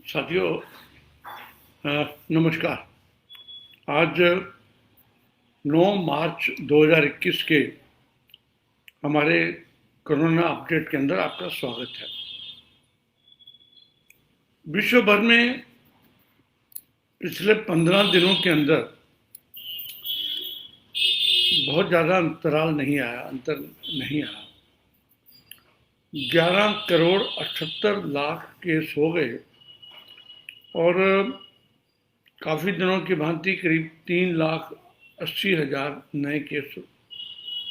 साथियों, नमस्कार। आज 9 मार्च 2021 के हमारे कोरोना अपडेट के अंदर आपका स्वागत है। विश्व भर में पिछले 15 दिनों के अंदर बहुत ज़्यादा अंतर नहीं आया। 11 करोड़ 78 लाख केस हो गए और काफ़ी दिनों की भांति करीब 3,80,000 नए केस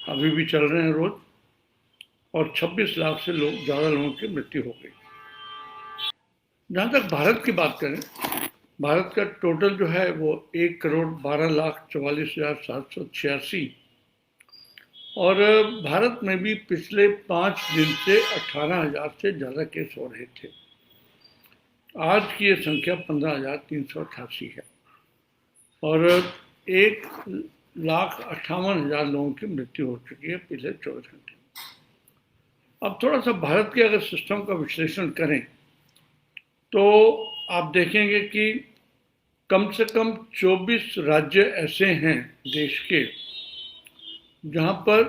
अभी भी चल रहे हैं रोज, और 26 लाख से ज़्यादा लोगों की मृत्यु हो गई। जहाँ तक भारत की बात करें, भारत का टोटल जो है वो 1,12,44,786, और भारत में भी पिछले 5 दिन से 18,000 से ज़्यादा केस हो रहे थे। आज की ये संख्या 15,388 है और 1,58,000 लोगों की मृत्यु हो चुकी है पिछले 24 घंटे में। अब थोड़ा सा भारत के अगर सिस्टम का विश्लेषण करें तो आप देखेंगे कि कम से कम 24 राज्य ऐसे हैं देश के जहां पर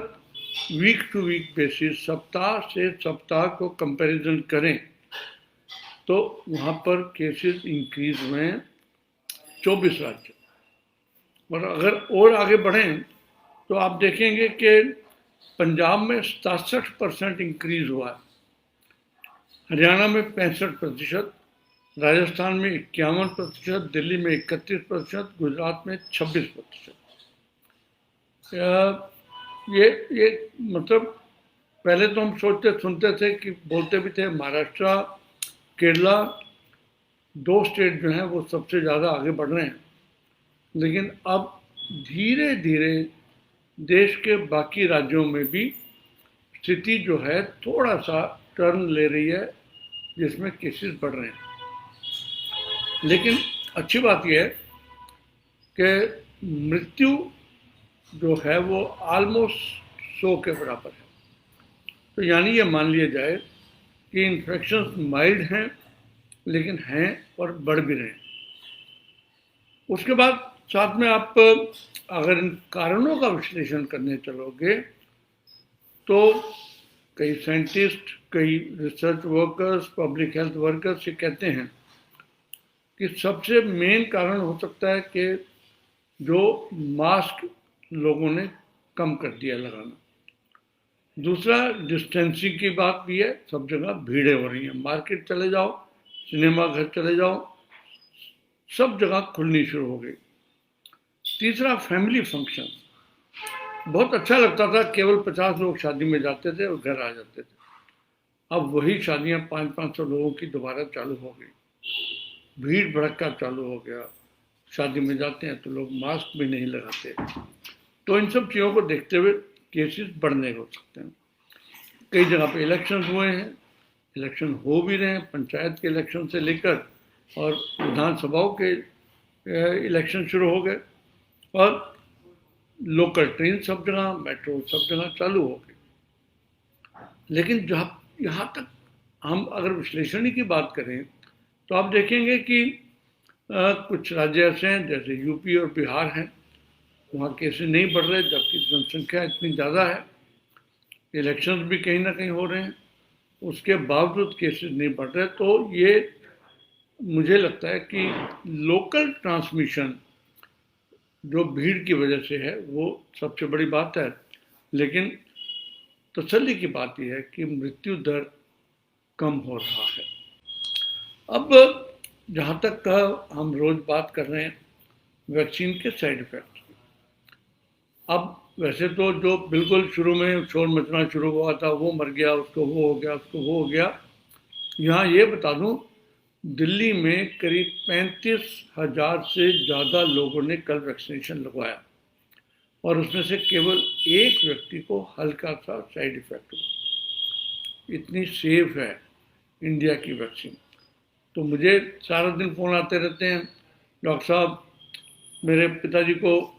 वीक टू वीक बेसिस, सप्ताह से सप्ताह को कंपैरिजन करें तो वहाँ पर केसेस इंक्रीज हुए हैं 24 राज्य। और अगर और आगे बढ़ें तो आप देखेंगे कि पंजाब में 67% इंक्रीज हुआ है, हरियाणा में 65%, राजस्थान में 51%, दिल्ली में 31%, गुजरात में 26%। ये मतलब पहले तो हम सोचते सुनते थे कि बोलते भी थे महाराष्ट्र, केरला, 2 स्टेट जो हैं वो सबसे ज़्यादा आगे बढ़ रहे हैं, लेकिन अब धीरे धीरे देश के बाकी राज्यों में भी स्थिति जो है थोड़ा सा टर्न ले रही है, जिसमें केसेस बढ़ रहे हैं। लेकिन अच्छी बात यह है कि मृत्यु जो है वो ऑलमोस्ट 100 के बराबर है। तो यानी ये मान लिया जाए कि इन्फेक्शन माइल्ड हैं, लेकिन हैं और बढ़ भी रहे हैं। उसके बाद साथ में आप अगर इन कारणों का विश्लेषण करने चलोगे तो कई साइंटिस्ट, कई research workers, public health workers ये कहते हैं कि सबसे मेन कारण हो सकता है कि जो मास्क लोगों ने कम कर दिया लगाना। दूसरा, डिस्टेंसिंग की बात भी है, सब जगह भीड़ें हो रही हैं, मार्केट चले जाओ, सिनेमा घर चले जाओ, सब जगह खुलनी शुरू हो गई। तीसरा, फैमिली फंक्शन। बहुत अच्छा लगता था, केवल 50 लोग शादी में जाते थे और घर आ जाते थे। अब वही शादियां 500-500 लोगों की दोबारा चालू हो गई, भीड़ भड़का चालू हो गया। शादी में जाते हैं तो लोग मास्क भी नहीं लगाते। तो इन सब चीज़ों को देखते हुए केसेस बढ़ने हो सकते हैं। कई जगह पे इलेक्शन हुए हैं, इलेक्शन हो भी रहे हैं, पंचायत के इलेक्शन से लेकर और विधानसभाओं के इलेक्शन शुरू हो गए, और लोकल ट्रेन सब जगह, मेट्रो सब जगह चालू हो गई। लेकिन जहाँ यहाँ तक हम अगर विश्लेषण की बात करें तो आप देखेंगे कि कुछ राज्य ऐसे हैं जैसे यूपी और बिहार हैं, वहाँ केसेस नहीं बढ़ रहे जबकि जनसंख्या इतनी ज़्यादा है, इलेक्शंस भी कहीं ना कहीं हो रहे हैं, उसके बावजूद केसेस नहीं बढ़ रहे। तो ये मुझे लगता है कि लोकल ट्रांसमिशन जो भीड़ की वजह से है वो सबसे बड़ी बात है। लेकिन तसल्ली की बात यह है कि मृत्यु दर कम हो रहा है। अब जहाँ तक का हम रोज बात कर रहे हैं वैक्सीन के साइड इफेक्ट, अब वैसे तो जो बिल्कुल शुरू में शोर मचना शुरू हुआ था, वो मर गया, उसको वो हो गया, उसको वो हो गया। यहाँ ये बता दूं, दिल्ली में करीब 35,000 से ज़्यादा लोगों ने कल वैक्सीनेशन लगवाया और उसमें से केवल एक व्यक्ति को हल्का सा साइड इफेक्ट हुआ। इतनी सेफ है इंडिया की वैक्सीन। तो मुझे सारा दिन फ़ोन आते रहते हैं, डॉक्टर साहब मेरे पिताजी को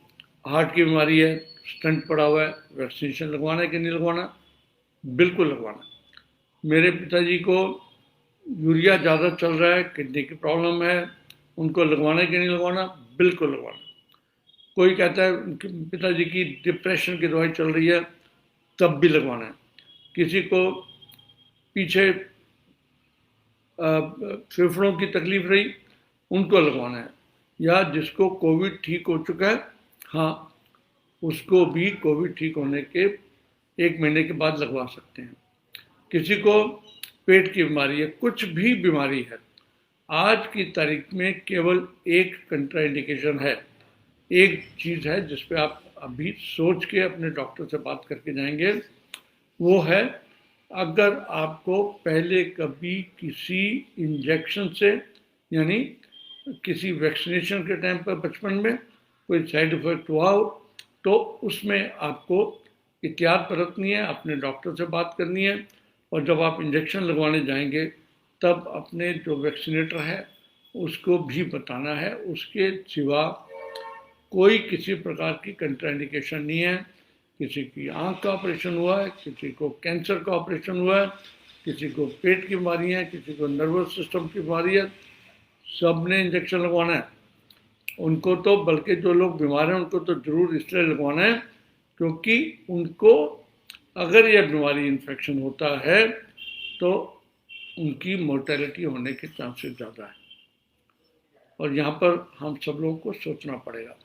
हार्ट की बीमारी है, स्टंट पड़ा हुआ है, वैक्सीनेशन लगवाना है कि नहीं लगवाना? बिल्कुल लगवाना। मेरे पिताजी को यूरिया ज़्यादा चल रहा है, किडनी की प्रॉब्लम है, उनको लगवाना है कि नहीं लगवाना? बिल्कुल लगवाना। कोई कहता है उनके पिताजी की डिप्रेशन की दवाई चल रही है, तब भी लगवाना है। किसी को पीछे फेफड़ों की तकलीफ रही, उनको लगवाना है। या जिसको कोविड ठीक हो चुका है, हाँ, उसको भी कोविड ठीक होने के 1 महीने के बाद लगवा सकते हैं। किसी को पेट की बीमारी है, कुछ भी बीमारी है, आज की तारीख में केवल एक कंट्राइंडिकेशन है, एक चीज़ है जिस पे आप अभी सोच के अपने डॉक्टर से बात करके जाएंगे। वो है, अगर आपको पहले कभी किसी इंजेक्शन से, यानी किसी वैक्सीनेशन के टाइम पर बचपन में कोई साइड इफेक्ट हुआ हो, तो उसमें आपको एहतियात बरतनी है, अपने डॉक्टर से बात करनी है। और जब आप इंजेक्शन लगवाने जाएंगे, तब अपने जो वैक्सीनेटर है उसको भी बताना है। उसके सिवा कोई किसी प्रकार की कंट्राइंडिकेशन नहीं है। किसी की आंख का ऑपरेशन हुआ है, किसी को कैंसर का ऑपरेशन हुआ है, किसी को पेट की बीमारी है, किसी को नर्वस सिस्टम की बीमारी है, सब ने इंजेक्शन लगवाना है। उनको तो, बल्कि जो लोग बीमार हैं उनको तो जरूर इसलिए लगवाना है क्योंकि उनको अगर यह बीमारी इन्फेक्शन होता है तो उनकी मोर्टेलिटी होने के चांसेस ज़्यादा है। और यहाँ पर हम सब लोगों को सोचना पड़ेगा।